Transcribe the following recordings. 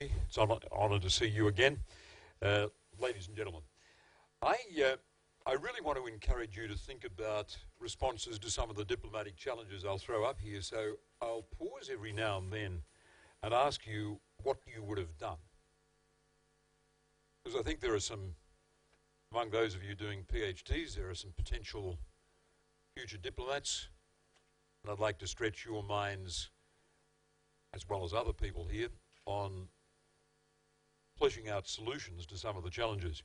It's an honour to see you again, ladies and gentlemen. I, I really want to encourage you to think about responses to some of the diplomatic challenges I'll throw up here. So I'll pause every now and then and ask you what you would have done. Because I think there are some, among those of you doing PhDs, there are some potential future diplomats, and I'd like to stretch your minds, as well as other people here, on fleshing out solutions to some of the challenges.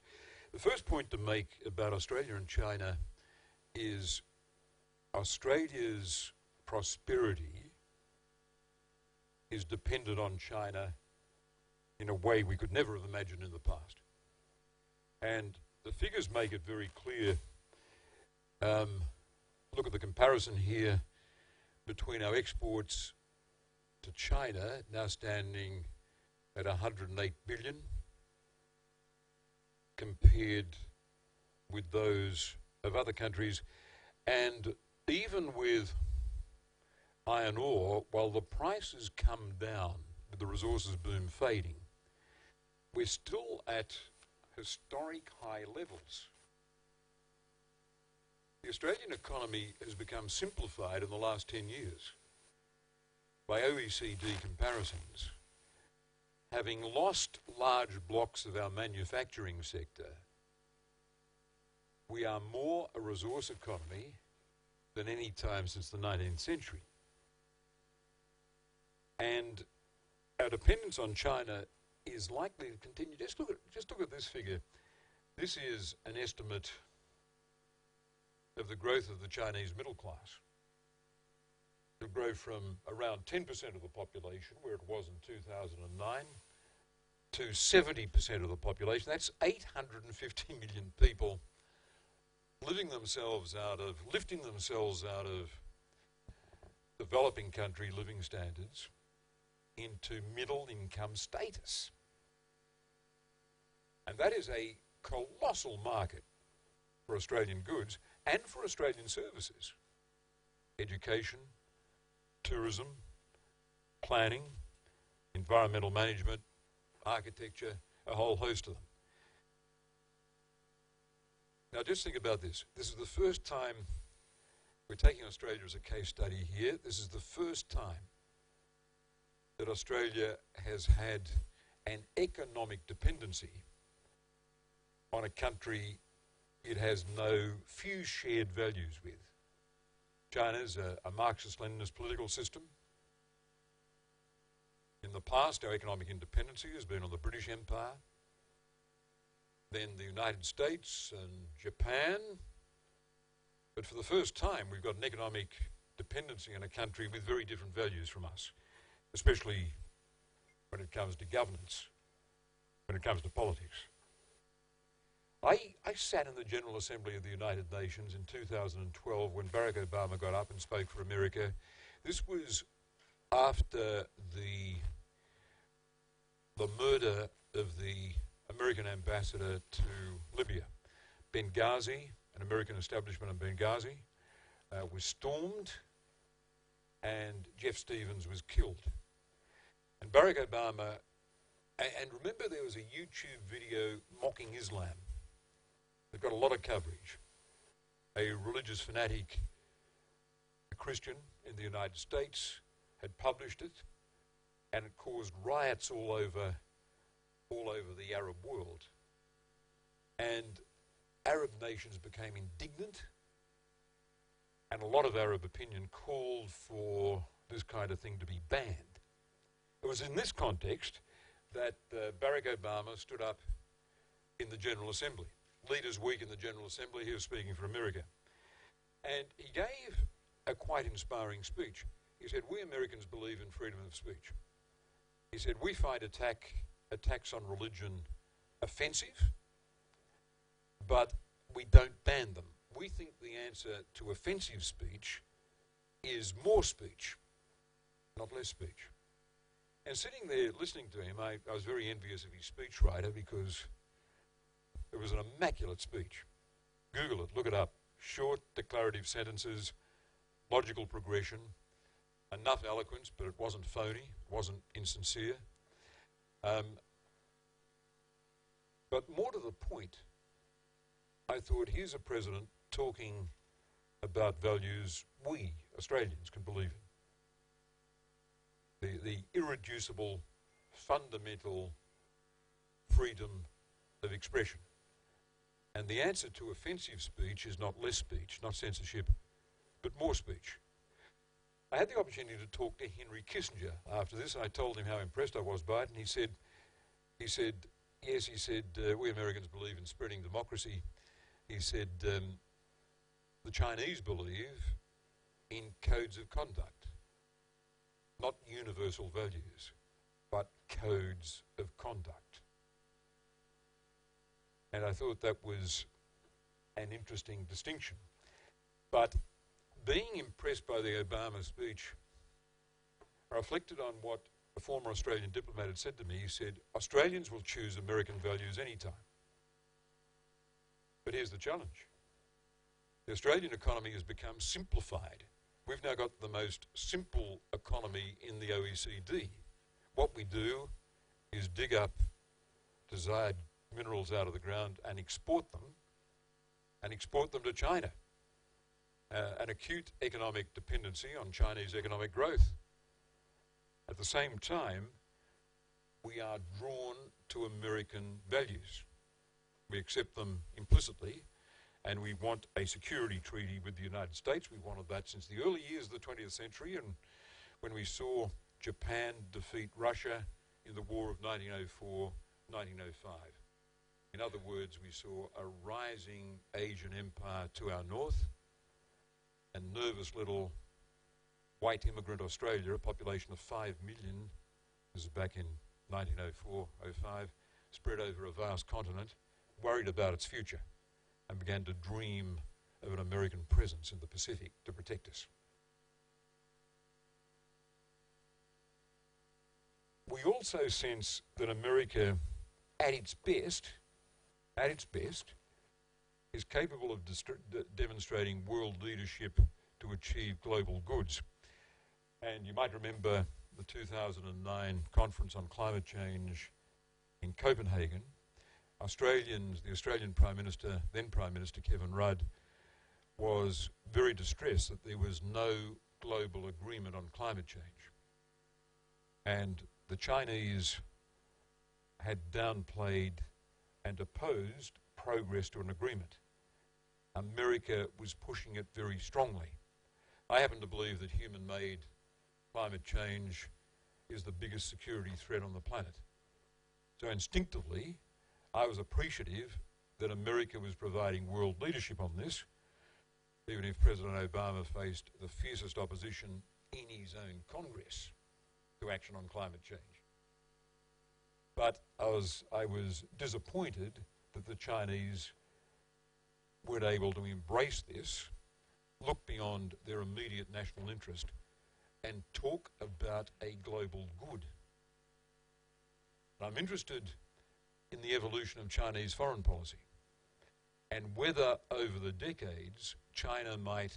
The first point to make about Australia and China is Australia's prosperity is dependent on China in a way we could never have imagined in the past. And the figures make it very clear. Look at the comparison here between our exports to China, now standing at 108 billion, compared with those of other countries. And even with iron ore, while the prices come down with the resources boom fading, we're still at historic high levels. The Australian economy has become simplified in the last 10 years by OECD comparisons. Having lost large blocks of our manufacturing sector, we are more a resource economy than any time since the 19th century. And our dependence on China is likely to continue. Just look at this figure. This is an estimate of the growth of the Chinese middle class. It'll grow from around 10% of the population, where it was in 2009, to 70% of the population. That's 850 million people lifting themselves out of developing country living standards into middle income status. And that is a colossal market for Australian goods and for Australian services. Education, tourism, planning, environmental management, architecture, a whole host of them. Now just think about this. This is the first time, we're taking Australia as a case study here, this is the first time that Australia has had an economic dependency on a country it has few shared values with. China's a Marxist-Leninist political system. In the past, our economic independency has been on the British Empire, then the United States and Japan. But for the first time, we've got an economic dependency on a country with very different values from us, especially when it comes to governance, when it comes to politics. I sat in the General Assembly of the United Nations in 2012 when Barack Obama got up and spoke for America. This was after the murder of the American ambassador to Libya. Benghazi, an American establishment in Benghazi, was stormed, and Jeff Stevens was killed. And Barack Obama, and remember there was a YouTube video mocking Islam. They've got a lot of coverage. A religious fanatic, a Christian in the United States, had published it, and it caused riots all over the Arab world. And Arab nations became indignant, and a lot of Arab opinion called for this kind of thing to be banned. It was in this context that Barack Obama stood up in the General Assembly. Leaders' Week in the General Assembly, he was speaking for America. And he gave a quite inspiring speech. He said, "We Americans believe in freedom of speech." He said, "We find attacks on religion offensive, but we don't ban them. We think the answer to offensive speech is more speech, not less speech." And sitting there listening to him, I was very envious of his speechwriter because it was an immaculate speech. Google it, look it up. Short, declarative sentences, logical progression, enough eloquence, but it wasn't phony, it wasn't insincere. But more to the point, I thought, here's a president talking about values we, Australians, can believe in. The irreducible, fundamental freedom of expression. And the answer to offensive speech is not less speech, not censorship, but more speech. I had the opportunity to talk to Henry Kissinger after this. I told him how impressed I was by it, and he said, yes, he said, we Americans believe in spreading democracy. He said, the Chinese believe in codes of conduct, not universal values, but codes of conduct. And I thought that was an interesting distinction. But being impressed by the Obama speech, I reflected on what a former Australian diplomat had said to me. He said, Australians will choose American values anytime. But here's the challenge. The Australian economy has become simplified. We've now got the most simple economy in the OECD. What we do is dig up desired minerals out of the ground and export them to China. An acute economic dependency on Chinese economic growth. At the same time, we are drawn to American values. We accept them implicitly, and we want a security treaty with the United States. We wanted that since the early years of the 20th century, and when we saw Japan defeat Russia in the War of 1904, 1905. In other words, we saw a rising Asian empire to our north, and nervous little white immigrant Australia, a population of 5 million, this is back in 1904, 05, spread over a vast continent, worried about its future, and began to dream of an American presence in the Pacific to protect us. We also sense that America, at its best, is capable of demonstrating world leadership to achieve global goods. And you might remember the 2009 conference on climate change in Copenhagen. The Australian Prime Minister, then Prime Minister Kevin Rudd, was very distressed that there was no global agreement on climate change. And the Chinese had downplayed and opposed progress to an agreement. America was pushing it very strongly. I happen to believe that human-made climate change is the biggest security threat on the planet. So instinctively, I was appreciative that America was providing world leadership on this, even if President Obama faced the fiercest opposition in his own Congress to action on climate change. But I was disappointed that the Chinese weren't able to embrace this, look beyond their immediate national interest, and talk about a global good. And I'm interested in the evolution of Chinese foreign policy and whether over the decades China might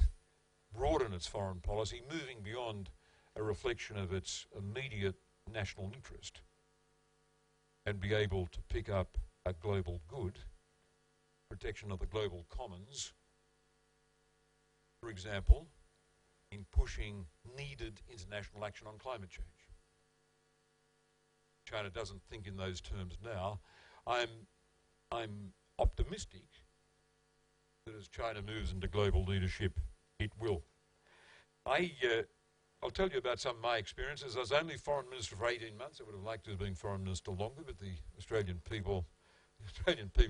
broaden its foreign policy, moving beyond a reflection of its immediate national interest and be able to pick up a global good, protection of the global commons, for example, in pushing needed international action on climate change. China doesn't think in those terms now. I'm optimistic that as China moves into global leadership, it will. I'll tell you about some of my experiences. I was only foreign minister for 18 months. I would have liked to have been foreign minister longer, but the Australian people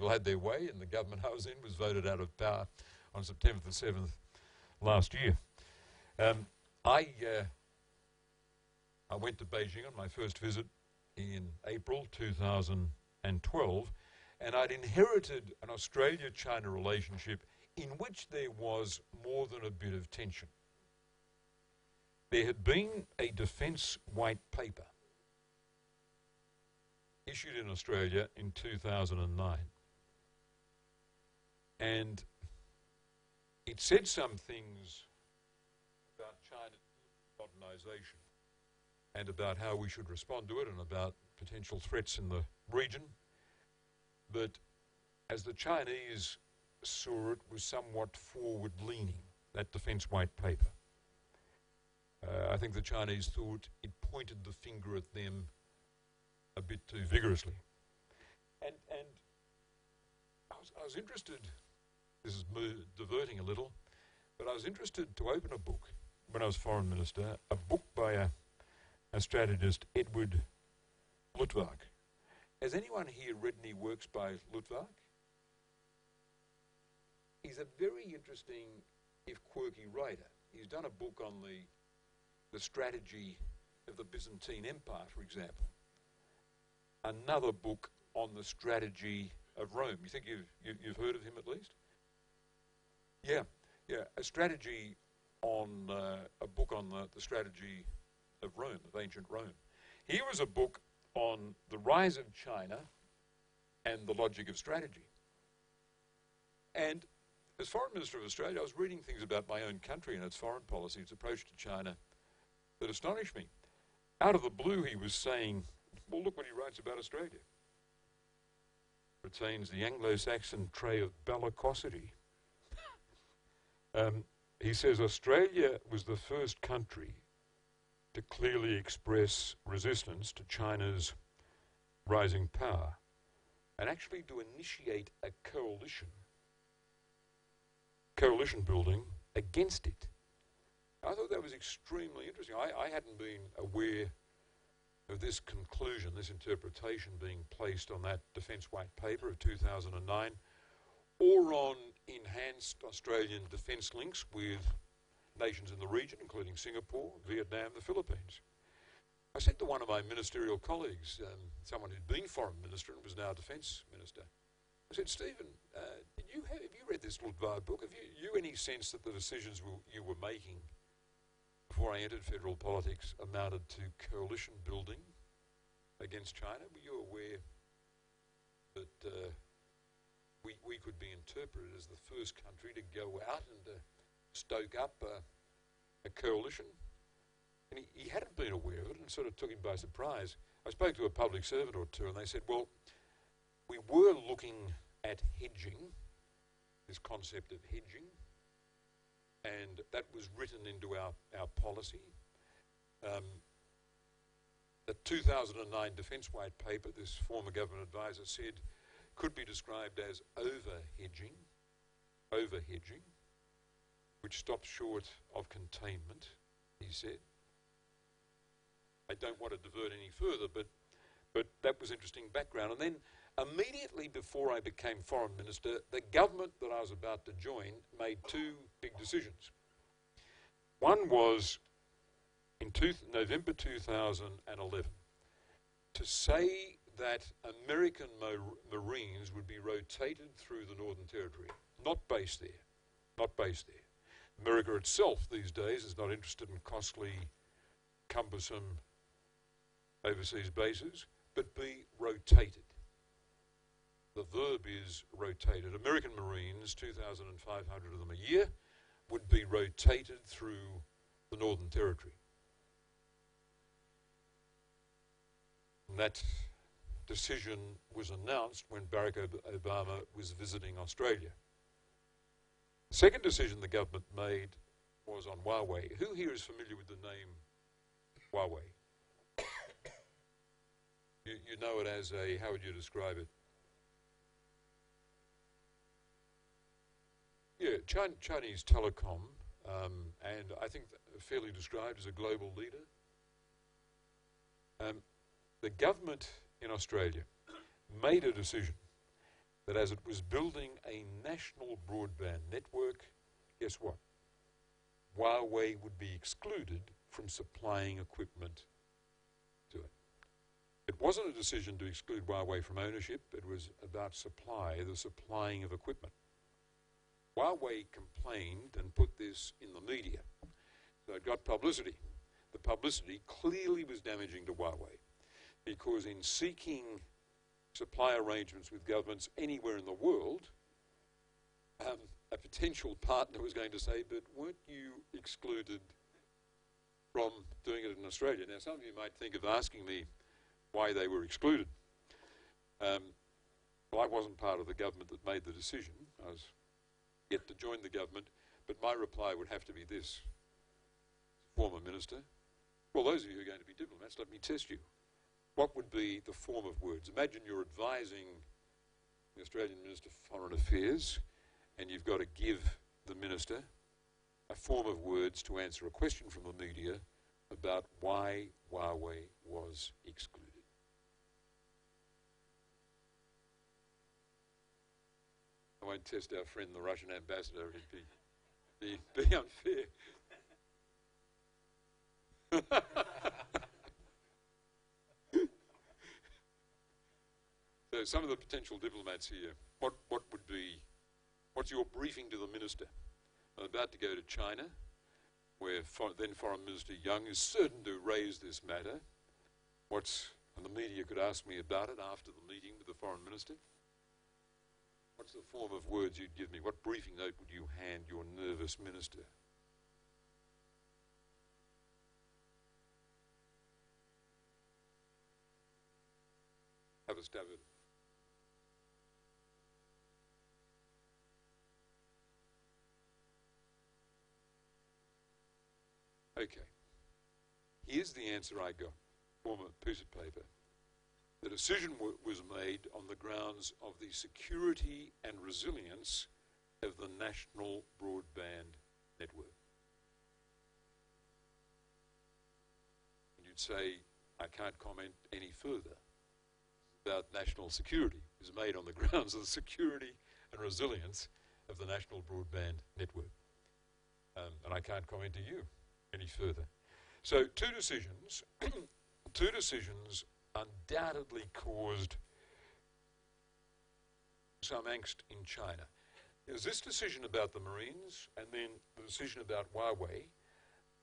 had their way, and the government I was in was voted out of power on September the 7th last year. I went to Beijing on my first visit in April 2012, and I'd inherited an Australia-China relationship in which there was more than a bit of tension. There had been a defence white paper issued in Australia in 2009, and it said some things about China's modernisation and about how we should respond to it and about potential threats in the region, but as the Chinese saw it, was somewhat forward-leaning, that defence white paper. I think the Chinese thought it pointed the finger at them a bit too vigorously. And I was interested, this is diverting a little, but I was interested to open a book when I was Foreign Minister, a book by a strategist, Edward Luttwak. Has anyone here read any works by Luttwak? He's a very interesting, if quirky, writer. He's done a book on the strategy of the Byzantine Empire, for example. Another book on the strategy of Rome. You think you've heard of him at least? Yeah, a strategy on, a book on the strategy of Rome, of ancient Rome. Here was a book on the rise of China and the logic of strategy. And as Foreign Minister of Australia, I was reading things about my own country and its foreign policy, its approach to China, that astonished me. Out of the blue, he was saying, well, look what he writes about Australia. Retains the Anglo-Saxon trait of bellicosity. He says Australia was the first country to clearly express resistance to China's rising power and actually to initiate a coalition building against it. I thought that was extremely interesting. I hadn't been aware of this conclusion, this interpretation being placed on that Defence White Paper of 2009, or on enhanced Australian defence links with nations in the region, including Singapore, Vietnam, the Philippines. I said to one of my ministerial colleagues, someone who'd been Foreign Minister and was now Defence Minister, I said, Stephen, have you read this Luttwak book? Have you any sense that the decisions you were making before I entered federal politics amounted to coalition building against China? Were you aware that we could be interpreted as the first country to go out and to stoke up a coalition? And he hadn't been aware of it, and sort of took him by surprise. I spoke to a public servant or two, and they said, well, we were looking at hedging, this concept of hedging, and that was written into our policy. The 2009 Defence White Paper, this former government advisor said, could be described as over-hedging, which stops short of containment, he said. I don't want to divert any further, but that was interesting background. And then immediately before I became Foreign Minister, the government that I was about to join made two big decisions. One was in November 2011 to say that American Marines would be rotated through the Northern Territory, not based there. America itself these days is not interested in costly, cumbersome overseas bases, but be rotated. The verb is rotated. American Marines, 2,500 of them a year, would be rotated through the Northern Territory. And that decision was announced when Barack Obama was visiting Australia. The second decision the government made was on Huawei. Who here is familiar with the name Huawei? You know it as a, how would you describe it? Yeah, Chinese telecom, and I think fairly described as a global leader. The government in Australia made a decision that as it was building a national broadband network, guess what? Huawei would be excluded from supplying equipment to it. It wasn't a decision to exclude Huawei from ownership, it was about supply, the supplying of equipment. Huawei complained and put this in the media. So it got publicity. The publicity clearly was damaging to Huawei because in seeking supply arrangements with governments anywhere in the world, a potential partner was going to say, but weren't you excluded from doing it in Australia? Now, some of you might think of asking me, why they were excluded. Well, I wasn't part of the government that made the decision. I was yet to join the government, but my reply would have to be this. Former minister, well, those of you who are going to be diplomats, let me test you. What would be the form of words? Imagine you're advising the Australian Minister for Foreign Affairs, and you've got to give the minister a form of words to answer a question from the media about why Huawei was excluded. I won't test our friend, the Russian ambassador. It'd be unfair. So some of the potential diplomats here, what's your briefing to the minister? I'm about to go to China, where then Foreign Minister Young is certain to raise this matter. And the media could ask me about it after the meeting with the Foreign Minister. What's the form of words you'd give me? What briefing note would you hand your nervous minister? Have a stab at it. Okay. Here's the answer I got, form a piece of paper. The decision was made on the grounds of the security and resilience of the national broadband network. And you'd say, I can't comment any further about national security. It was made on the grounds of the security and resilience of the national broadband network. And I can't comment to you any further. So two decisions undoubtedly caused some angst in China. There's this decision about the Marines and then the decision about Huawei,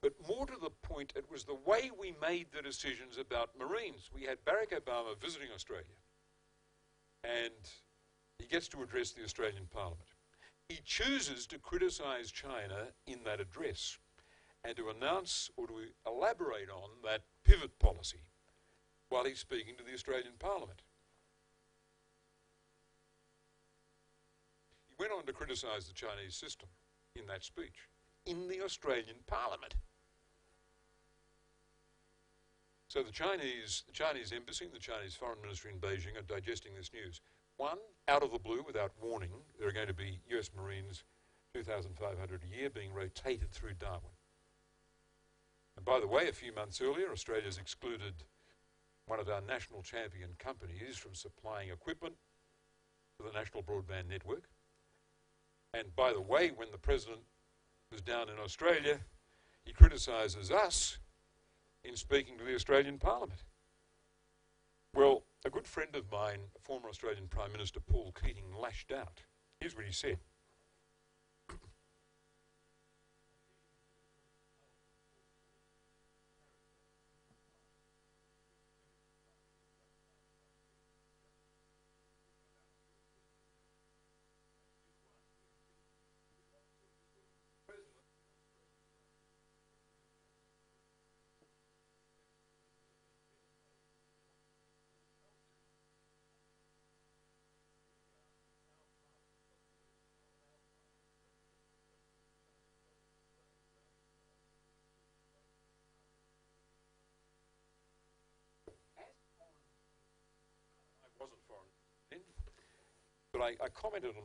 but more to the point, it was the way we made the decisions about Marines. We had Barack Obama visiting Australia, and he gets to address the Australian Parliament. He chooses to criticise China in that address and to announce or to elaborate on that pivot policy while he's speaking to the Australian Parliament. He went on to criticise the Chinese system in that speech in the Australian Parliament. So the Chinese embassy and the Chinese foreign ministry in Beijing are digesting this news. One, out of the blue, without warning, there are going to be US Marines, 2,500 a year, being rotated through Darwin. And by the way, a few months earlier, Australia's excluded one of our national champion companies from supplying equipment to the national broadband network. And by the way, when the President was down in Australia, he criticises us in speaking to the Australian Parliament. Well, a good friend of mine, former Australian Prime Minister Paul Keating, lashed out. Here's what he said. But I commented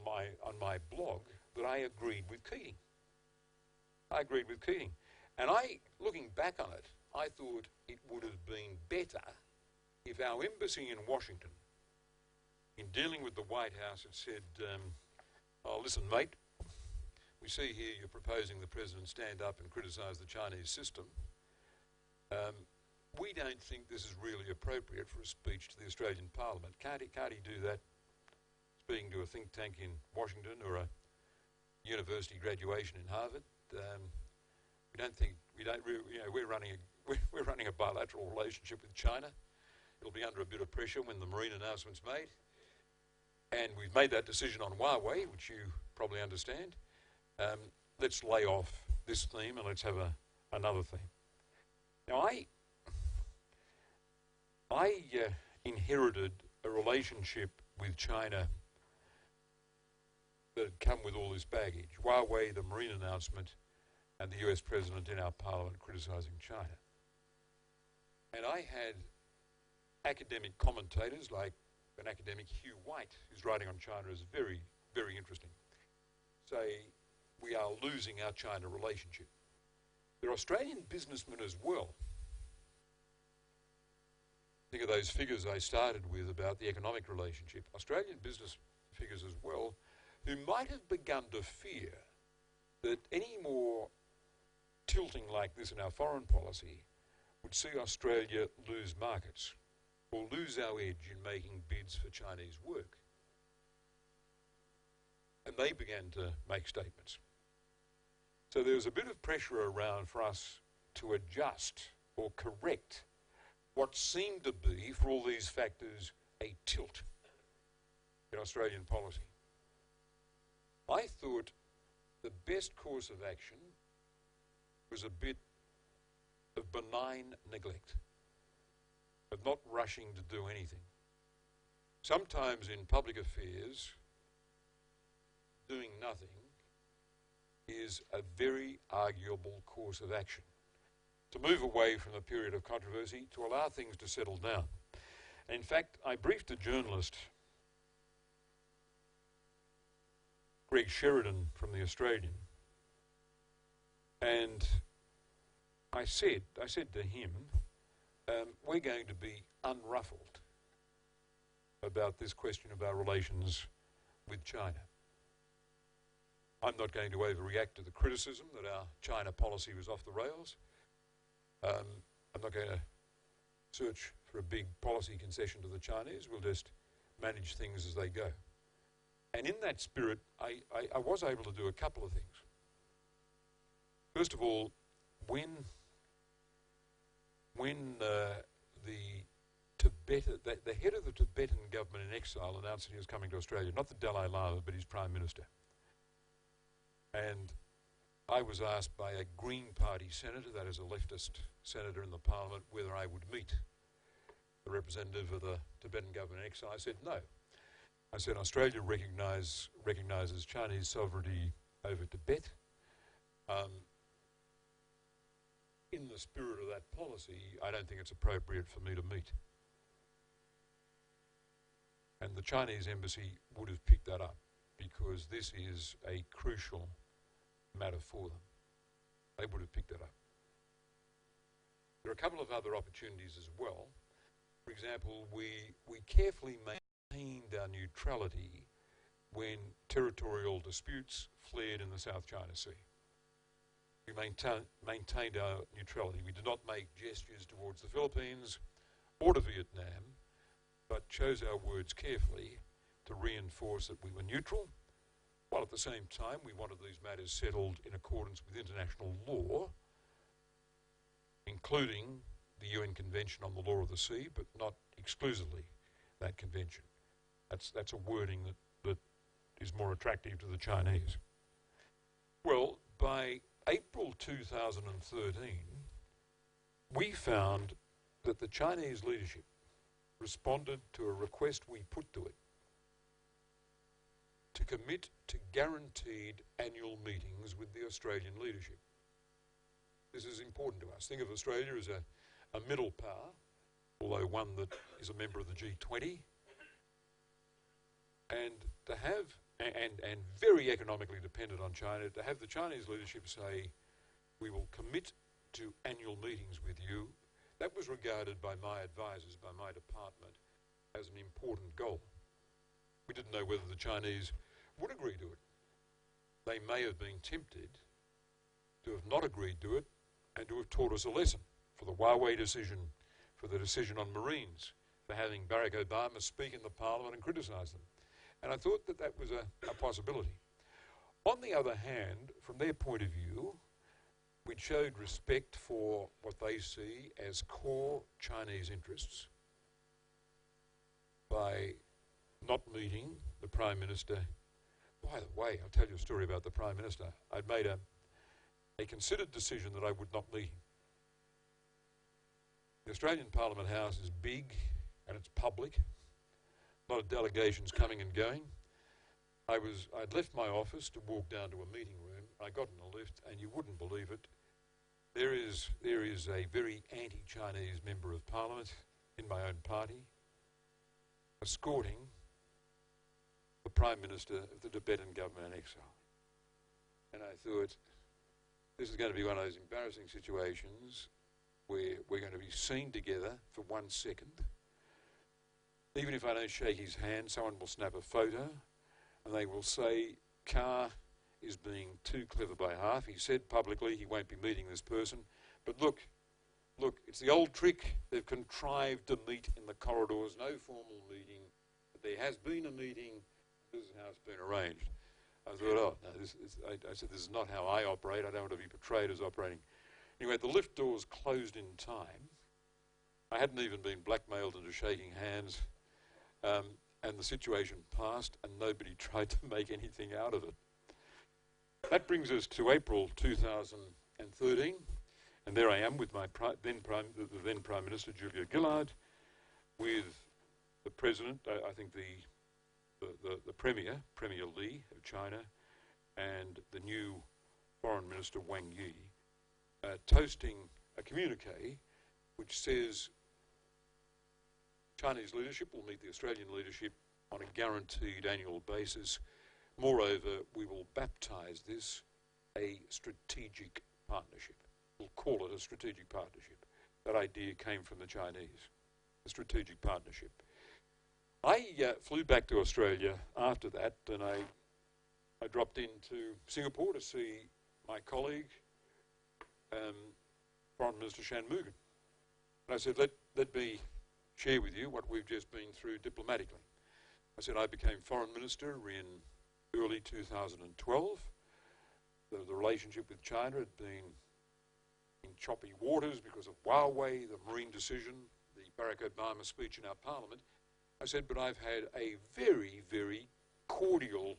on my blog that I agreed with Keating. I agreed with Keating. And looking back on it, I thought it would have been better if our embassy in Washington, in dealing with the White House, had said, oh, listen, mate, we see here you're proposing the President stand up and criticise the Chinese system. We don't think this is really appropriate for a speech to the Australian Parliament. Can't he do that speaking to a think tank in Washington or a university graduation in Harvard? We're running a bilateral relationship with China. It'll be under a bit of pressure when the Marine announcement's made. And we've made that decision on Huawei, which you probably understand. Let's lay off this theme and let's have another theme. Now, I inherited a relationship with China that had come with all this baggage. Huawei, the marine announcement, and the US president in our parliament criticising China. And I had academic commentators like an academic Hugh White, who's writing on China is very, very interesting, say we are losing our China relationship. There are Australian businessmen as well. Think of those figures I started with about the economic relationship. Australian business figures as well, who might have begun to fear that any more tilting like this in our foreign policy would see Australia lose markets or lose our edge in making bids for Chinese work. And they began to make statements. So there was a bit of pressure around for us to adjust or correct what seemed to be, for all these factors, a tilt in Australian policy. I thought the best course of action was a bit of benign neglect, of not rushing to do anything. Sometimes in public affairs, doing nothing is a very arguable course of action. To move away from a period of controversy, to allow things to settle down. And in fact, I briefed a journalist, Greg Sheridan from The Australian, and I said to him, we're going to be unruffled about this question of our relations with China. I'm not going to overreact to the criticism that our China policy was off the rails. I'm not going to search for a big policy concession to the Chinese. We'll just manage things as they go. And in that spirit, I was able to do a couple of things. First of all, when the head of the Tibetan government in exile announced that he was coming to Australia, not the Dalai Lama, but his Prime Minister. And I was asked by a Green Party senator, that is a leftist senator in the parliament, whether I would meet the representative of the Tibetan government in exile. I said no. I said Australia recognises Chinese sovereignty over Tibet. In the spirit of that policy, I don't think it's appropriate for me to meet. And the Chinese embassy would have picked that up because this is a crucial matter for them. They would have picked it up. There are a couple of other opportunities as well. For example, we carefully maintained our neutrality when territorial disputes flared in the South China Sea. We maintained our neutrality. We did not make gestures towards the Philippines or to Vietnam, but chose our words carefully to reinforce that we were neutral, while at the same time we wanted these matters settled in accordance with international law, including the UN Convention on the Law of the Sea, but not exclusively that convention. That's a wording that is more attractive to the Chinese. Well, by April 2013, we found that the Chinese leadership responded to a request we put to it to commit to guaranteed annual meetings with the Australian leadership. This is important to us. Think of Australia as a middle power, although one that is a member of the G20, and to have, and very economically dependent on China, to have the Chinese leadership say, we will commit to annual meetings with you, that was regarded by my advisors, by my department, as an important goal. We didn't know whether the Chinese would agree to it. They may have been tempted to have not agreed to it and to have taught us a lesson for the Huawei decision, for the decision on Marines, for having Barack Obama speak in the parliament and criticise them. And I thought that that was a possibility. On the other hand, from their point of view, we showed respect for what they see as core Chinese interests by not meeting the Prime Minister. By the way, I'll tell you a story about the Prime Minister. I'd made a considered decision that I would not meet him. The Australian Parliament House is big and it's public. A lot of delegations coming and going. I'd left my office to walk down to a meeting room. I got in the lift, and you wouldn't believe it. There is a very anti-Chinese member of Parliament in my own party escorting the Prime Minister of the Tibetan government in exile. And I thought, this is going to be one of those embarrassing situations where we're going to be seen together for 1 second. Even if I don't shake his hand, someone will snap a photo and they will say, Carr is being too clever by half. He said publicly he won't be meeting this person. But look, it's the old trick. They've contrived to meet in the corridors, no formal meeting. But there has been a meeting. This is how it's been arranged. I thought, oh, no, I said, this is not how I operate. I don't want to be portrayed as operating. Anyway, the lift doors closed in time. I hadn't even been blackmailed into shaking hands. And the situation passed, and nobody tried to make anything out of it. That brings us to April 2013, and there I am with my then Prime Minister, Julia Gillard, with the President, I think the Premier Li of China, and the new Foreign Minister, Wang Yi, toasting a communique which says Chinese leadership will meet the Australian leadership on a guaranteed annual basis. Moreover, we will baptise this a strategic partnership. We'll call it a strategic partnership. That idea came from the Chinese, a strategic partnership. I flew back to Australia after that, and I dropped into Singapore to see my colleague, Foreign Minister Shanmugam. And I said, let me share with you what we've just been through diplomatically. I said I became Foreign Minister in early 2012. The relationship with China had been in choppy waters because of Huawei, the marine decision, the Barack Obama speech in our Parliament. I said, but I've had a very, very cordial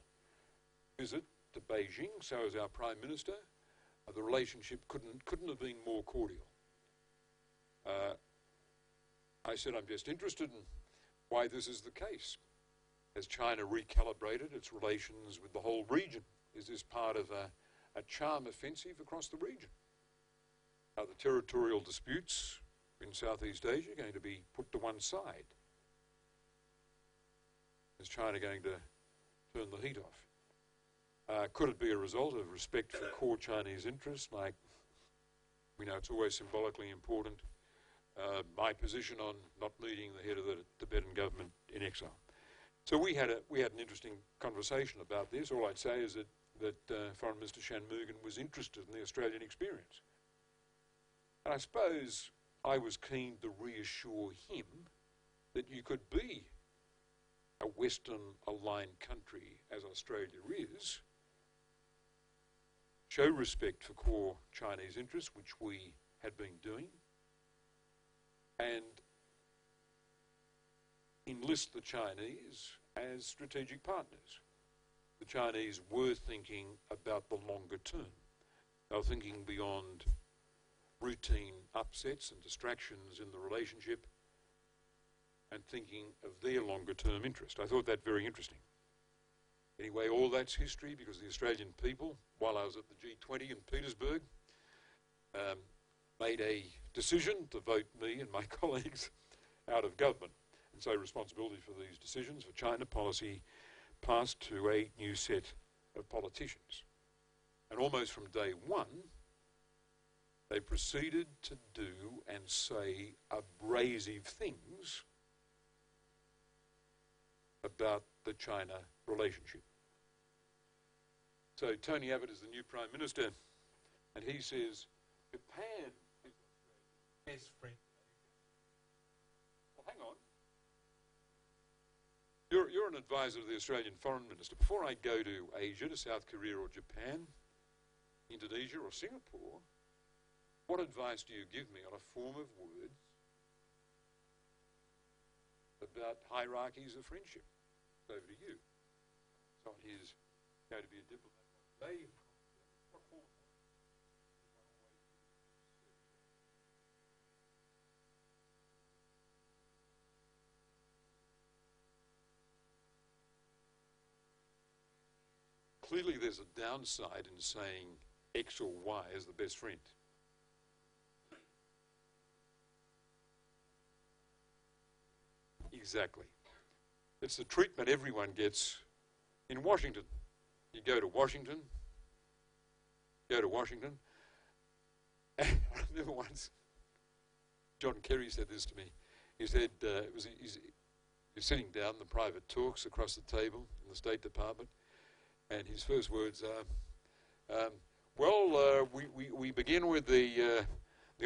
visit to Beijing, so as our Prime Minister. The relationship couldn't have been more cordial. I said, I'm just interested in why this is the case. Has China recalibrated its relations with the whole region? Is this part of a charm offensive across the region? Are the territorial disputes in Southeast Asia going to be put to one side? Is China going to turn the heat off? Could it be a result of respect for core Chinese interests, like we know it's always symbolically important, my position on not meeting the head of the Tibetan government in exile? So we had an interesting conversation about this. All I'd say is that Foreign Minister Shanmugam was interested in the Australian experience. And I suppose I was keen to reassure him that you could be a Western-aligned country, as Australia is, show respect for core Chinese interests, which we had been doing, and enlist the Chinese as strategic partners. The Chinese were thinking about the longer term. They were thinking beyond routine upsets and distractions in the relationship and thinking of their longer term interest. I thought that very interesting. Anyway, all that's history because the Australian people, while I was at the G20 in Petersburg, made a decision to vote me and my colleagues out of government. And so responsibility for these decisions for China policy passed to a new set of politicians. And almost from day one, they proceeded to do and say abrasive things about the China relationship. So Tony Abbott is the new Prime Minister, and he says, Japan is Australia's best friend. Well, hang on. You're an advisor to the Australian Foreign Minister. Before I go to Asia, to South Korea or Japan, Indonesia or Singapore, what advice do you give me on a form of words about hierarchies of friendship? Over to you. Someone who's going to be a diplomat one day. What form? clearly there's a downside in saying X or Y is the best friend. Exactly. It's the treatment everyone gets in Washington. You go to Washington, and I remember once John Kerry said this to me. He said, he's sitting down in the private talks across the table in the State Department, and his first words are, we begin with the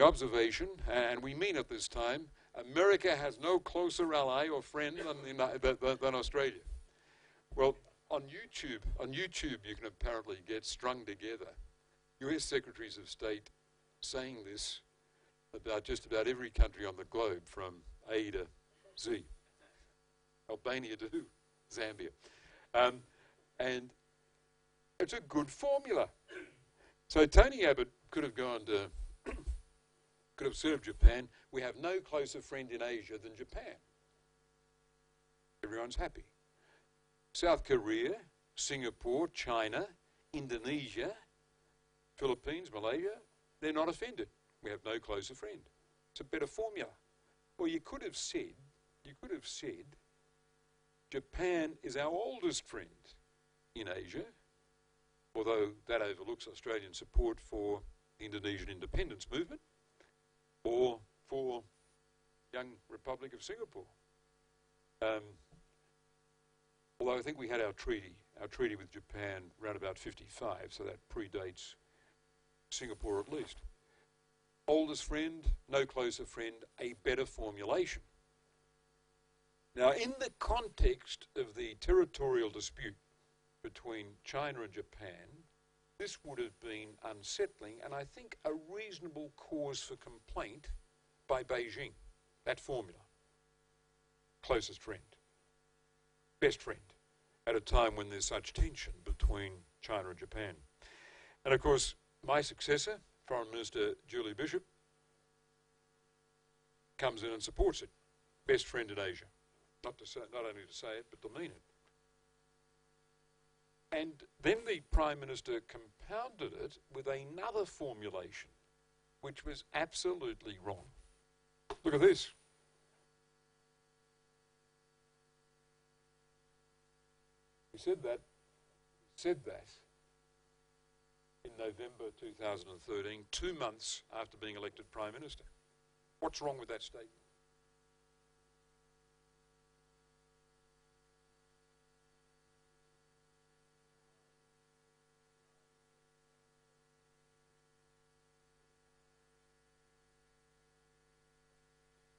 observation, and we mean it this time, America has no closer ally or friend than Australia. Well, on YouTube you can apparently get strung together US Secretaries of State saying this about just about every country on the globe, from A to Z. Albania to Zambia. And it's a good formula. So Tony Abbott could have gone to, could have served Japan. We have no closer friend in Asia than Japan. Everyone's happy. South Korea, Singapore, China, Indonesia, Philippines, Malaysia, they're not offended. We have no closer friend. It's a better formula. Well, you could have said, Japan is our oldest friend in Asia, although that overlooks Australian support for the Indonesian independence movement or for young Republic of Singapore. Although I think we had our treaty with Japan around about 55, so that predates Singapore at least. Oldest friend, no closer friend, a better formulation. Now, in the context of the territorial dispute between China and Japan, this would have been unsettling and I think a reasonable cause for complaint by Beijing, that formula. Closest friend, best friend, at a time when there's such tension between China and Japan. And of course, my successor, Foreign Minister Julie Bishop, comes in and supports it. Best friend in Asia. Not only to say it, but to mean it. And then the Prime Minister compounded it with another formulation, which was absolutely wrong. Look at this. He said that in November 2013, 2 months after being elected Prime Minister. What's wrong with that statement?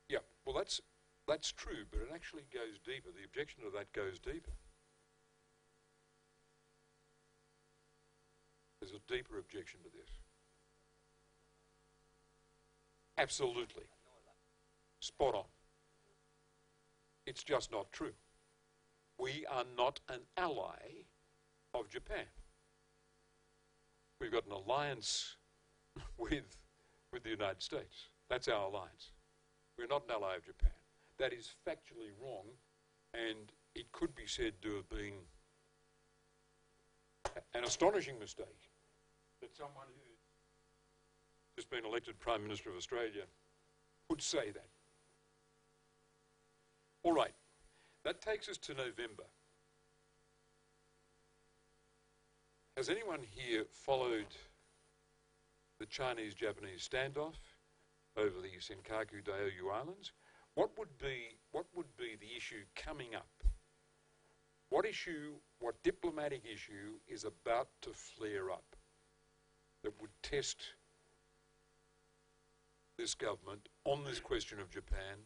Yeah, well that's true, but it actually goes deeper. The objection to that goes deeper. There's a deeper objection to this. Absolutely. Spot on. It's just not true. We are not an ally of Japan. We've got an alliance with the United States. That's our alliance. We're not an ally of Japan. That is factually wrong, and it could be said to have been an astonishing mistake that someone who's just been elected Prime Minister of Australia would say that. All right, that takes us to November. Has anyone here followed the Chinese-Japanese standoff over the Senkaku-Diaoyu Islands? What would be the issue coming up? What diplomatic issue is about to flare up that would test this government on this question of Japan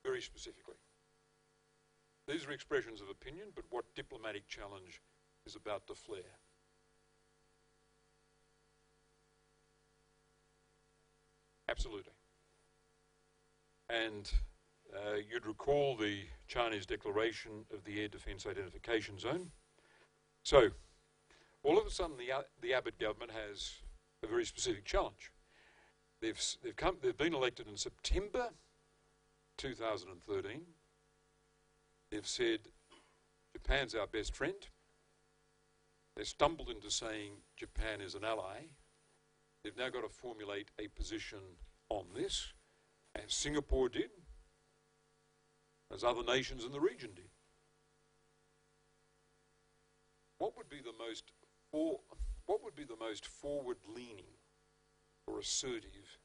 very specifically? These are expressions of opinion, but what diplomatic challenge is about to flare? Absolutely. And you'd recall the Chinese declaration of the Air Defence Identification Zone. So, all of a sudden the Abbott government has a very specific challenge. They've been elected in September 2013. They've said Japan's our best friend. They stumbled into saying Japan is an ally. They've now got to formulate a position on this, as Singapore did, as other nations in the region did. What would be the most forward-leaning or assertive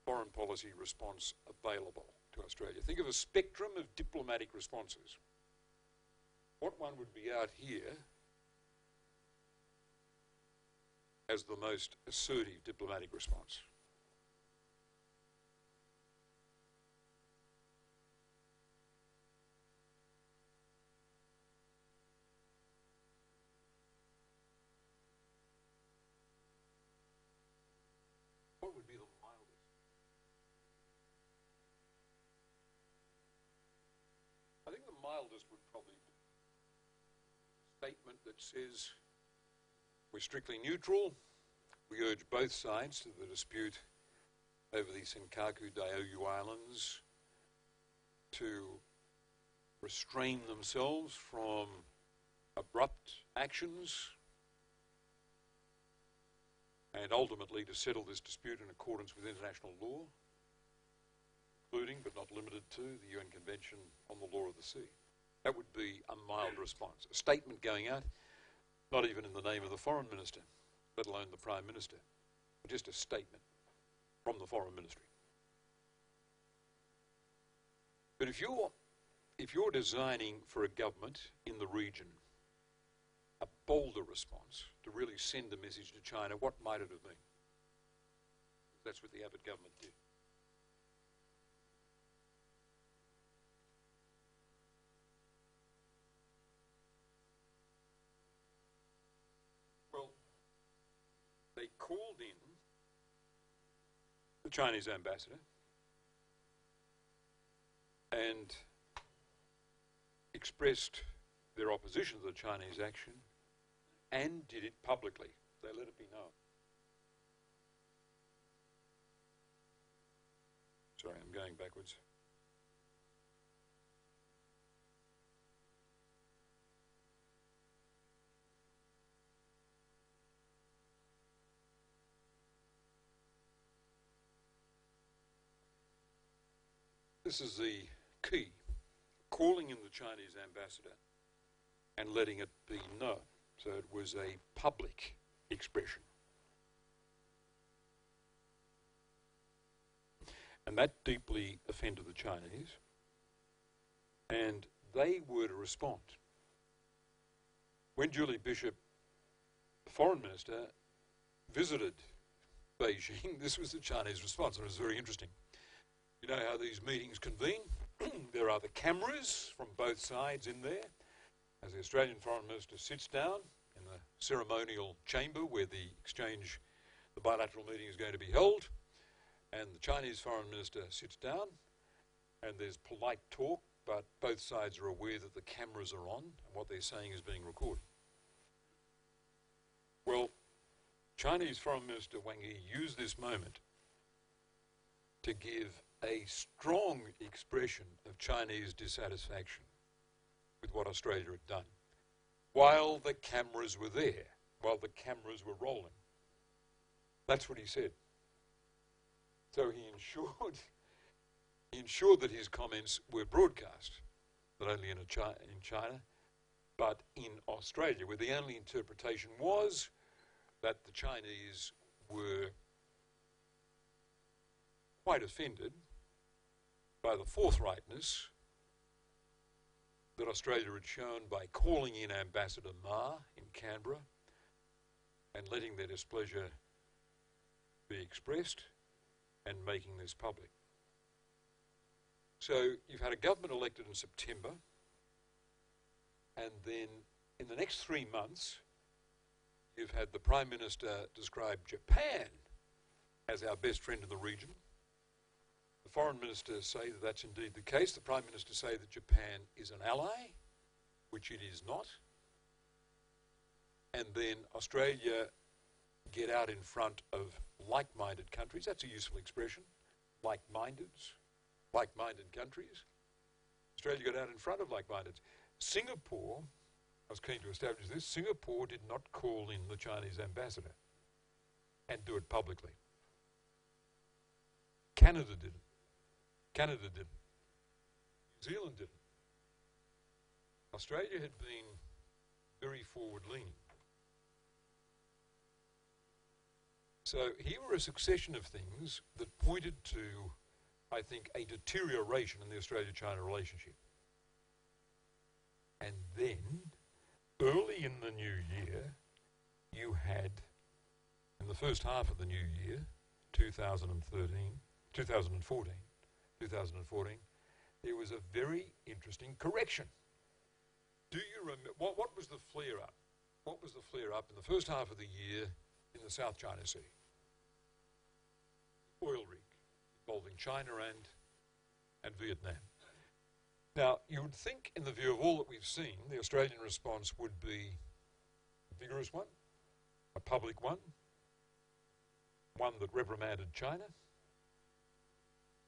foreign policy response available to Australia? Think of a spectrum of diplomatic responses. What one would be out here as the most assertive diplomatic response? What would be the mildest? I think the mildest would probably be a statement that says we're strictly neutral. We urge both sides to the dispute over the Senkaku-Diaoyu Islands to restrain themselves from abrupt actions and ultimately to settle this dispute in accordance with international law, including but not limited to the UN Convention on the Law of the Sea. That would be a mild response. A statement going out, not even in the name of the Foreign Minister, let alone the Prime Minister, but just a statement from the Foreign Ministry. But if you're designing for a government in the region a bolder response to really send a message to China, what might it have been? That's what the Abbott government did. Well, they called in the Chinese ambassador and expressed their opposition to the Chinese action and did it publicly. They let it be known. Sorry, I'm going backwards. This is the key. Calling in the Chinese ambassador and letting it be known. So it was a public expression. And that deeply offended the Chinese. And they were to respond. When Julie Bishop, the foreign minister, visited Beijing, this was the Chinese response, and it was very interesting. You know how these meetings convene? There are the cameras from both sides in there. As the Australian Foreign Minister sits down in the ceremonial chamber where the bilateral meeting is going to be held, and the Chinese Foreign Minister sits down, and there's polite talk, but both sides are aware that the cameras are on, and what they're saying is being recorded. Well, Chinese Foreign Minister Wang Yi used this moment to give a strong expression of Chinese dissatisfaction with what Australia had done, while the cameras were there, while the cameras were rolling. That's what he said. So he ensured that his comments were broadcast, not only in China, but in Australia, where the only interpretation was that the Chinese were quite offended by the forthrightness that Australia had shown by calling in Ambassador Ma in Canberra and letting their displeasure be expressed and making this public. So you've had a government elected in September, and then in the next 3 months you've had the Prime Minister describe Japan as our best friend in the region. The Foreign Minister say that that's indeed the case. The Prime Minister say that Japan is an ally, which it is not. And then Australia get out in front of like-minded countries. That's a useful expression. Like-minded countries. Australia got out in front of like-minded. Singapore was keen to establish this. Singapore did not call in the Chinese ambassador and do it publicly. Canada didn't. Canada didn't. New Zealand didn't. Australia had been very forward-leaning. So here were a succession of things that pointed to, I think, a deterioration in the Australia-China relationship. And then, early in the new year, you had, in the first half of the new year, 2014, there was a very interesting correction. Do you remember, what was the flare-up? What was the flare-up in the first half of the year in the South China Sea? Oil rig involving China and Vietnam. Now, you would think, in the view of all that we've seen, the Australian response would be a vigorous one, a public one that reprimanded China,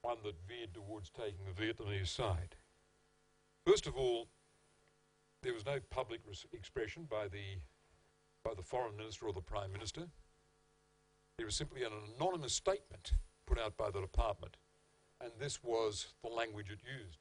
one that veered towards taking the Vietnamese side. First of all, there was no public expression by the foreign minister or the prime minister. There was simply an anonymous statement put out by the department, and this was the language it used.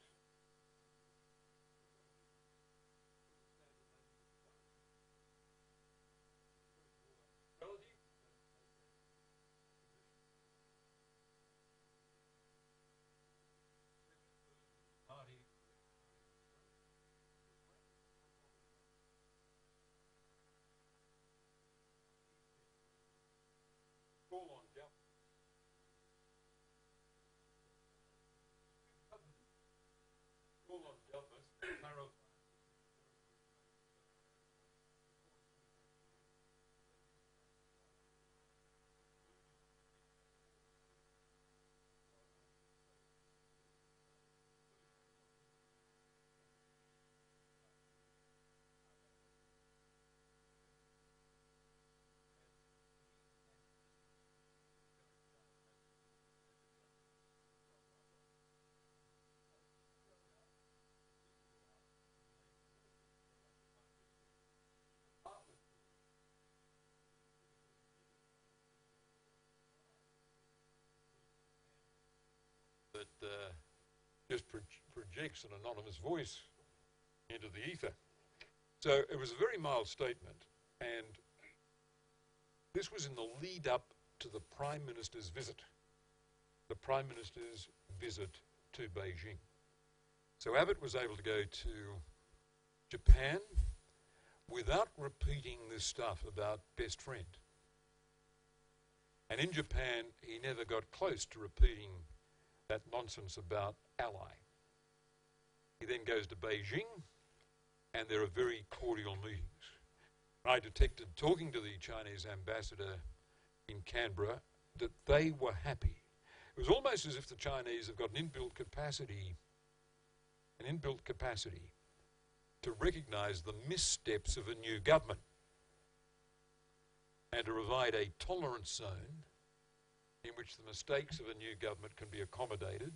That just projects an anonymous voice into the ether. So it was a very mild statement, and this was in the lead up to the Prime Minister's visit. The Prime Minister's visit to Beijing. So Abbott was able to go to Japan without repeating this stuff about best friend. And in Japan, he never got close to repeating that nonsense about ally. He then goes to Beijing, and there are very cordial meetings. I detected, talking to the Chinese ambassador in Canberra, that they were happy. It was almost as if the Chinese have got an inbuilt capacity to recognise the missteps of a new government and to provide a tolerance zone in which the mistakes of a new government can be accommodated,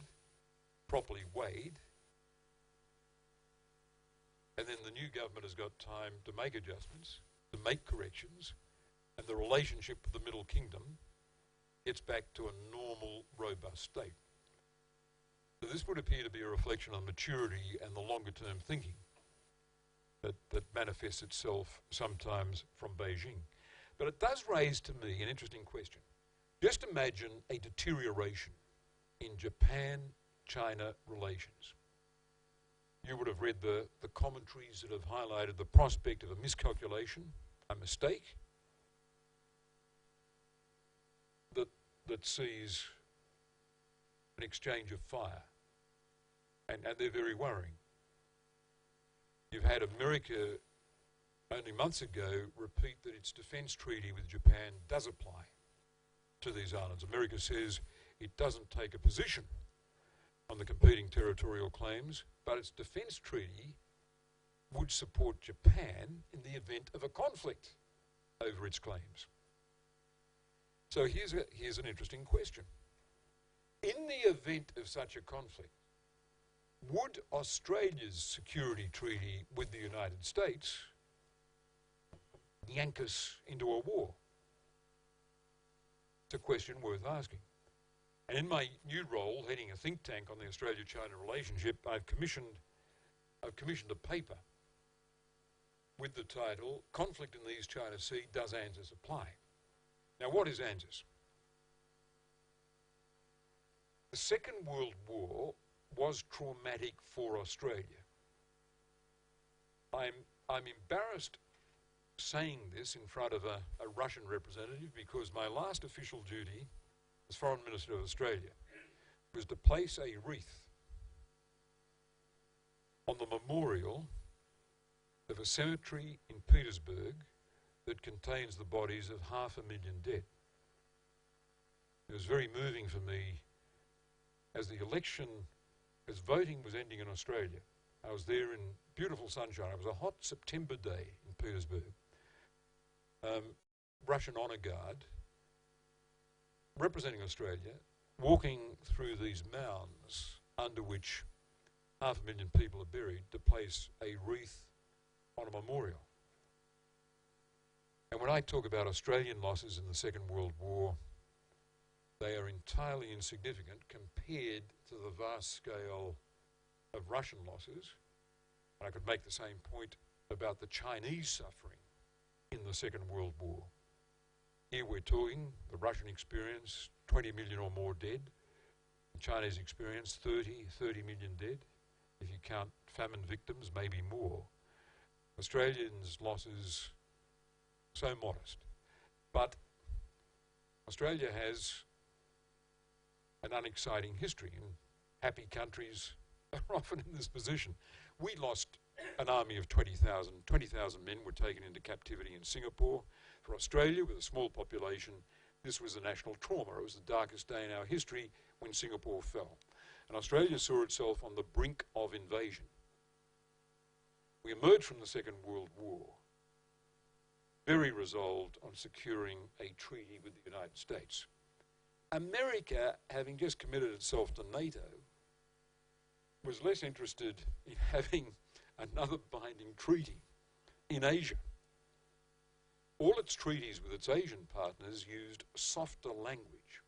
properly weighed, and then the new government has got time to make adjustments, to make corrections, and the relationship with the Middle Kingdom gets back to a normal, robust state. So this would appear to be a reflection on maturity and the longer-term thinking that manifests itself sometimes from Beijing. But it does raise to me an interesting question. Just imagine a deterioration in Japan-China relations. You would have read the commentaries that have highlighted the prospect of a miscalculation, a mistake, that sees an exchange of fire. And they're very worrying. You've had America only months ago repeat that its defence treaty with Japan does apply to these islands. America says it doesn't take a position on the competing territorial claims, but its defence treaty would support Japan in the event of a conflict over its claims. So here's an interesting question. In the event of such a conflict, would Australia's security treaty with the United States yank us into a war? It's a question worth asking. And in my new role, heading a think tank on the Australia-China relationship, I've commissioned a paper with the title, Conflict in the East China Sea, Does ANZUS Apply? Now, what is ANZUS? The Second World War was traumatic for Australia. I'm embarrassed saying this in front of a Russian representative because my last official duty as Foreign Minister of Australia was to place a wreath on the memorial of a cemetery in Petersburg that contains the bodies of 500,000 dead. It was very moving for me as voting was ending in Australia. I was there in beautiful sunshine. It was a hot September day in Petersburg. Russian Honour Guard, representing Australia, walking through these mounds under which 500,000 people are buried to place a wreath on a memorial. And when I talk about Australian losses in the Second World War, they are entirely insignificant compared to the vast scale of Russian losses. And I could make the same point about the Chinese suffering in the Second World War. Here we're talking, the Russian experience, 20 million or more dead. The Chinese experience, 30 million dead. If you count famine victims, maybe more. Australians' losses, so modest. But Australia has an unexciting history, and happy countries are often in this position. We lost an army of 20,000 men were taken into captivity in Singapore. For Australia, with a small population, this was a national trauma. It was the darkest day in our history when Singapore fell. And Australia saw itself on the brink of invasion. We emerged from the Second World War very resolved on securing a treaty with the United States. America, having just committed itself to NATO, was less interested in having another binding treaty in Asia. All its treaties with its Asian partners used softer language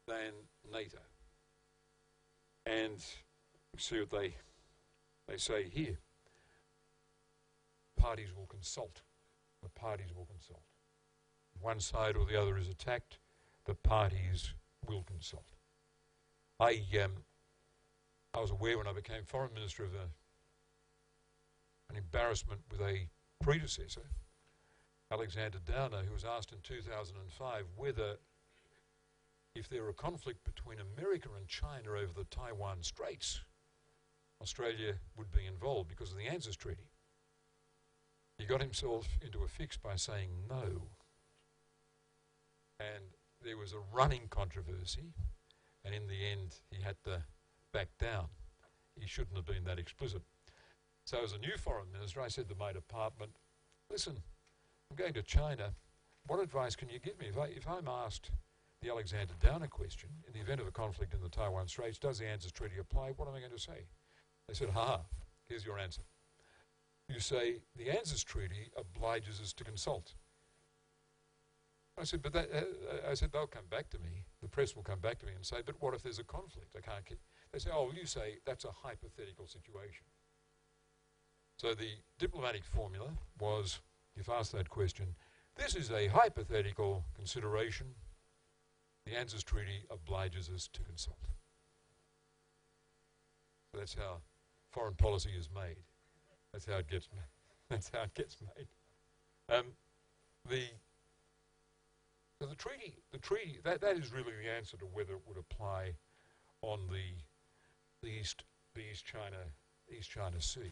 than NATO. And you see what they say here. Parties will consult. The parties will consult. If one side or the other is attacked, the parties will consult. I was aware when I became Foreign Minister of an embarrassment with a predecessor, Alexander Downer, who was asked in 2005 whether, if there were a conflict between America and China over the Taiwan Straits, Australia would be involved because of the ANZUS Treaty. He got himself into a fix by saying no. And there was a running controversy, and in the end he had to back down. He shouldn't have been that explicit. So as a new Foreign Minister, I said to my department, listen, I'm going to China. What advice can you give me? If I'm asked the Alexander Downer question, in the event of a conflict in the Taiwan Straits, does the ANZUS Treaty apply? What am I going to say? They said, here's your answer. You say, the ANZUS Treaty obliges us to consult. I said, but they'll come back to me. The press will come back to me and say, but what if there's a conflict? I can't keep. They say, oh, well, you say that's a hypothetical situation. So the diplomatic formula was, if asked that question, this is a hypothetical consideration. The ANZUS Treaty obliges us to consult. So that's how foreign policy is made. That's how it gets made. That's how it gets made. So the treaty, that is really the answer to whether it would apply on the East China Sea.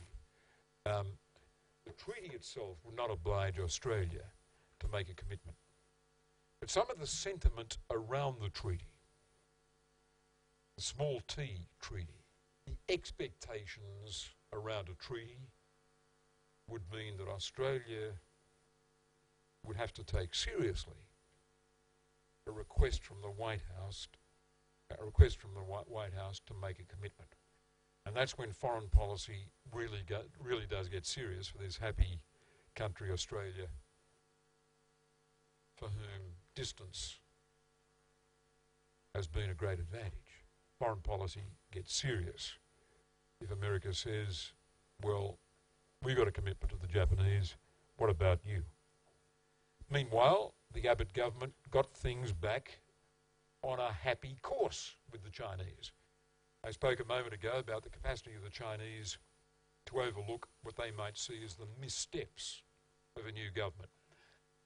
The treaty itself would not oblige Australia to make a commitment. But some of the sentiment around the treaty, the small t treaty, the expectations around a treaty would mean that Australia would have to take seriously a request from the White House to make a commitment. And that's when foreign policy really does get serious for this happy country, Australia, for whom distance has been a great advantage. Foreign policy gets serious if America says, well, we got a commitment to the Japanese, what about you? Meanwhile, the Abbott government got things back on a happy course with the Chinese. I spoke a moment ago about the capacity of the Chinese to overlook what they might see as the missteps of a new government.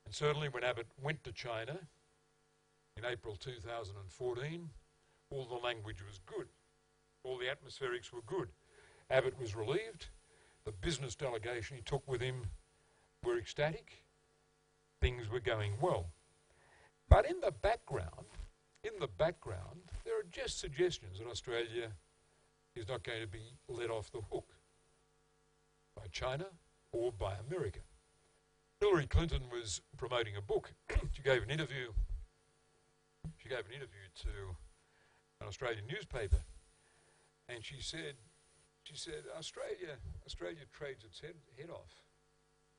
And certainly when Abbott went to China in April 2014, all the language was good. All the atmospherics were good. Abbott was relieved. The business delegation he took with him were ecstatic. Things were going well. But in the background, there are just suggestions that Australia is not going to be let off the hook by China or by America. Hillary Clinton was promoting a book. She gave an interview to an Australian newspaper, and she said, Australia trades its head off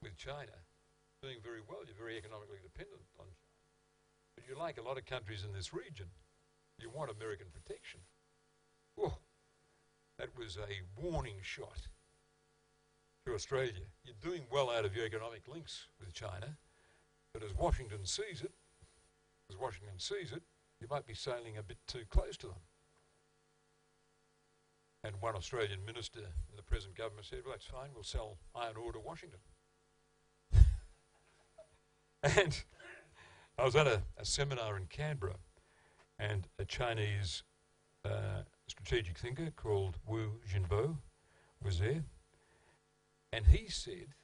with China, doing very well. You're very economically dependent on China. But you're like a lot of countries in this region. You want American protection. Whoa, that was a warning shot to Australia. You're doing well out of your economic links with China, but as Washington sees it, you might be sailing a bit too close to them. And one Australian minister in the present government said, well, that's fine, we'll sell iron ore to Washington. And I was at a seminar in Canberra, and a Chinese strategic thinker called Wu Jinbo was there, and he said,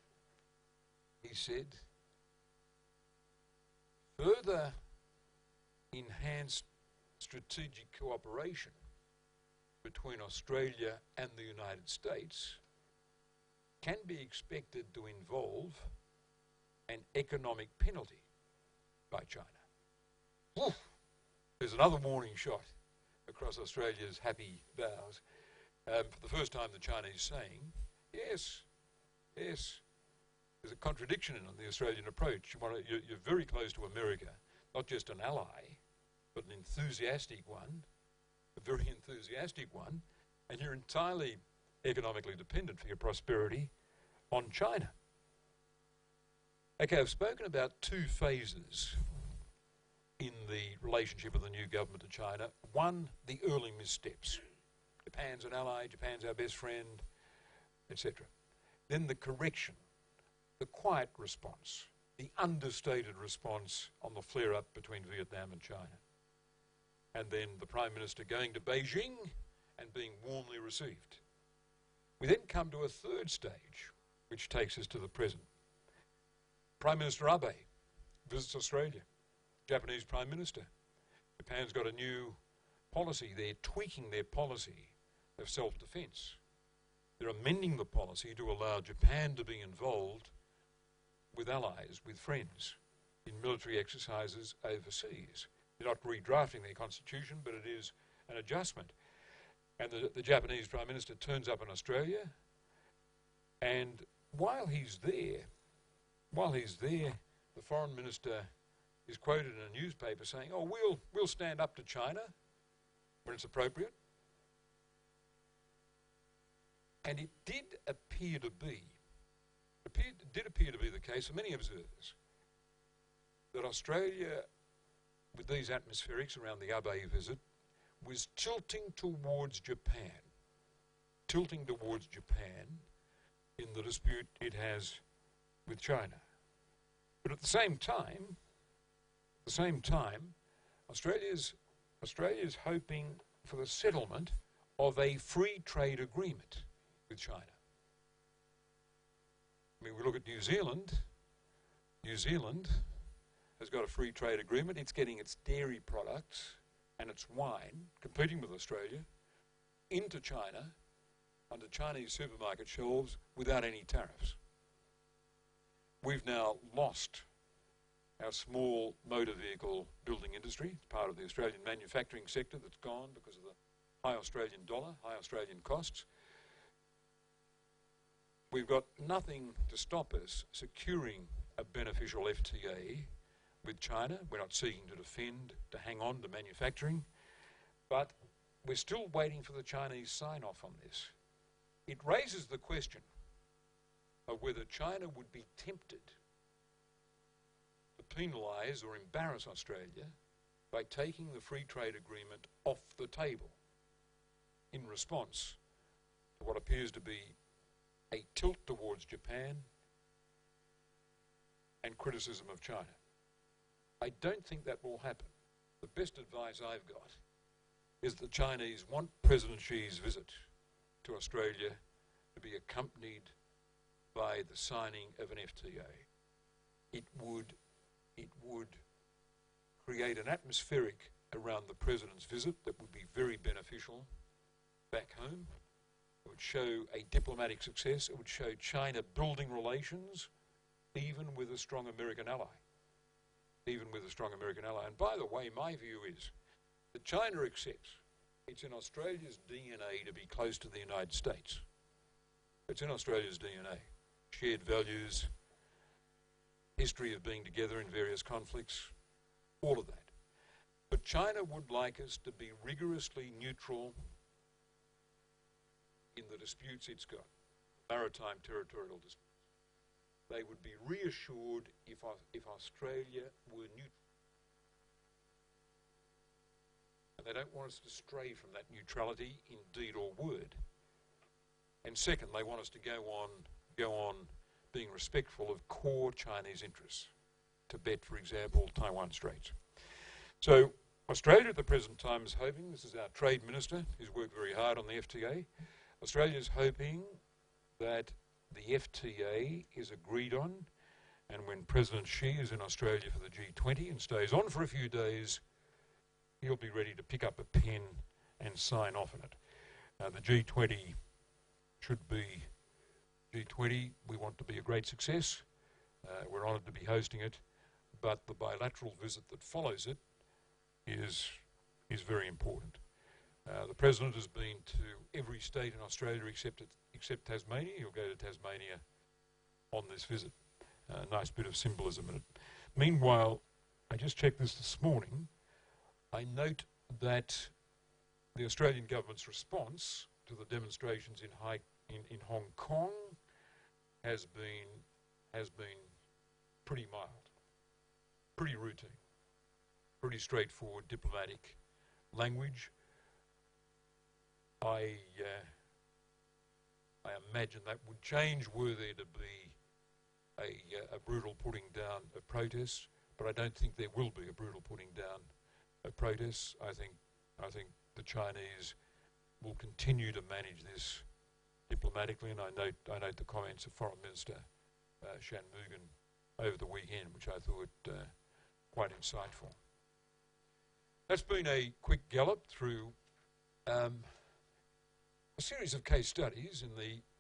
further enhanced strategic cooperation between Australia and the United States can be expected to involve an economic penalty by China. Oof. There's another warning shot across Australia's happy bows. For the first time, the Chinese saying, yes, there's a contradiction in the Australian approach. You're very close to America, not just an ally, but an enthusiastic one, a very enthusiastic one, and you're entirely economically dependent for your prosperity on China. Okay, I've spoken about two phases in the relationship of the new government to China. One, the early missteps. Japan's an ally, Japan's our best friend, etc. Then the correction, the quiet response, the understated response on the flare-up between Vietnam and China. And then the Prime Minister going to Beijing and being warmly received. We then come to a third stage, which takes us to the present. Prime Minister Abe visits Australia, Japanese Prime Minister. Japan's got a new policy. They're tweaking their policy of self-defense. They're amending the policy to allow Japan to be involved with allies, with friends, in military exercises overseas. They're not redrafting their constitution, but it is an adjustment. And the Japanese Prime Minister turns up in Australia, and while he's there, the Foreign Minister is quoted in a newspaper saying, oh, we'll stand up to China when it's appropriate. And it did appear to be the case for many observers that Australia, with these atmospherics around the Abe visit, was tilting towards Japan in the dispute it has with China. But at the same time, Australia's hoping for the settlement of a free trade agreement with China. I mean, we look at New Zealand. New Zealand has got a free trade agreement. It's getting its dairy products and its wine, competing with Australia, into China, onto Chinese supermarket shelves without any tariffs. We've now lost our small motor vehicle building industry. It's part of the Australian manufacturing sector that's gone because of the high Australian dollar, high Australian costs. we've got nothing to stop us securing a beneficial FTA with China. We're not seeking to defend, to hang on to manufacturing, but we're still waiting for the Chinese sign-off on this. It raises the question of whether China would be tempted to penalise or embarrass Australia by taking the free trade agreement off the table in response to what appears to be a tilt towards Japan and criticism of China. I don't think that will happen. The best advice I've got is the Chinese want President Xi's visit to Australia to be accompanied by the signing of an FTA. It would create an atmospheric around the President's visit that would be very beneficial back home. It would show a diplomatic success. It would show China building relations even with a strong American ally. Even with a strong American ally. And by the way, my view is that China accepts it's in Australia's DNA to be close to the United States. It's in Australia's DNA. Shared values, history of being together in various conflicts, all of that. But China would like us to be rigorously neutral in the disputes it's got, maritime territorial disputes. They would be reassured if Australia were neutral. And they don't want us to stray from that neutrality in deed or word. And second, they want us to go on being respectful of core Chinese interests. Tibet, for example, Taiwan Straits. So Australia at the present time is hoping, this is our Trade Minister, who's worked very hard on the FTA, Australia's hoping that the FTA is agreed on, and when President Xi is in Australia for the G20 and stays on for a few days, he'll be ready to pick up a pen and sign off on it. The G20 should be G20. We want to be a great success. We're honoured to be hosting it, but the bilateral visit that follows it is very important. The President has been to every state in Australia except Tasmania. He'll go to Tasmania on this visit. Nice bit of symbolism in it. Meanwhile, I just checked this morning. I note that the Australian government's response to the demonstrations in Hong Kong has been pretty mild, pretty routine, pretty straightforward diplomatic language. I imagine that would change were there to be a brutal putting down of protests, but I don't think there will be a brutal putting down of protests. I think the Chinese will continue to manage this diplomatically, and I note the comments of Foreign Minister Shan Mugan over the weekend, which I thought quite insightful. That's been a quick gallop through a series of case studies in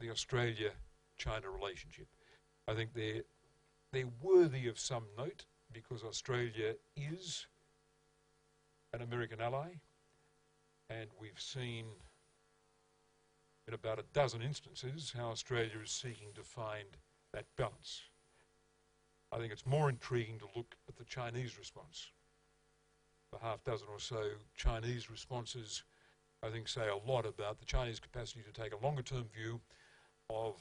the Australia-China relationship. I think they're worthy of some note because Australia is an American ally, and we've seen in about a dozen instances how Australia is seeking to find that balance. I think it's more intriguing to look at the Chinese response. The half dozen or so Chinese responses, I think, say a lot about the Chinese capacity to take a longer-term view of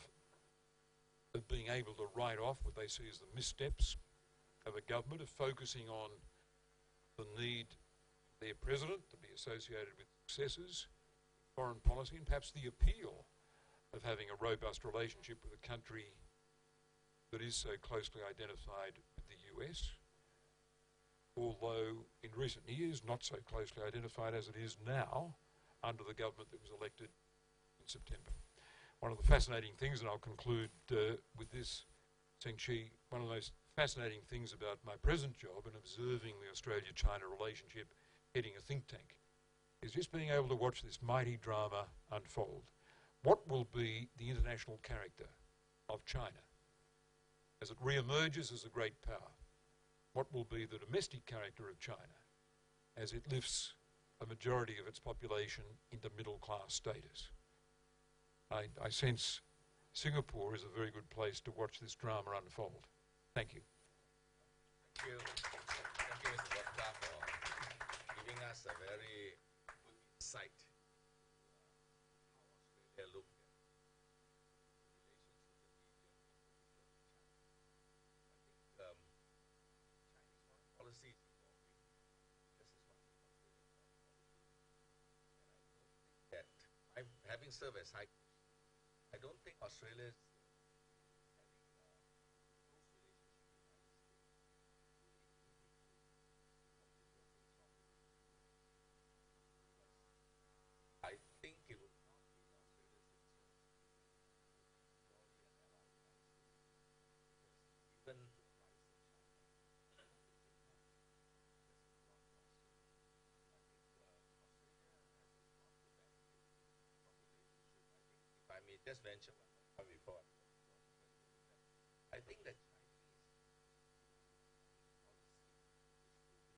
being able to write off what they see as the missteps of a government, of focusing on the need for their president to be associated with successes, foreign policy, and perhaps the appeal of having a robust relationship with a country that is so closely identified with the US, although in recent years not so closely identified as it is now under the government that was elected in September. One of the fascinating things, and I'll conclude with this, Zhengqi, one of the most fascinating things about my present job in observing the Australia-China relationship heading a think tank is just being able to watch this mighty drama unfold. What will be the international character of China as it re-emerges as a great power? What will be the domestic character of China as it lifts a majority of its population into middle-class status? I sense Singapore is a very good place to watch this drama unfold. Thank you. Thank you. Thank you, Mr. Doctor, for giving us a very good insight how Australia looked at relations with the region. Chinese foreign policy is evolving. This is what Australia foreign policy is. And I don't think that, having served as High Commissioner, I don't think Australia is having a close relationship with the United States. I think it would not be in Australia's interest to purely an ally of the United States. Because given the rise in China, there's a demand for Australia. I think Australia has a lot to benefit from relationship. I think if I may just venture one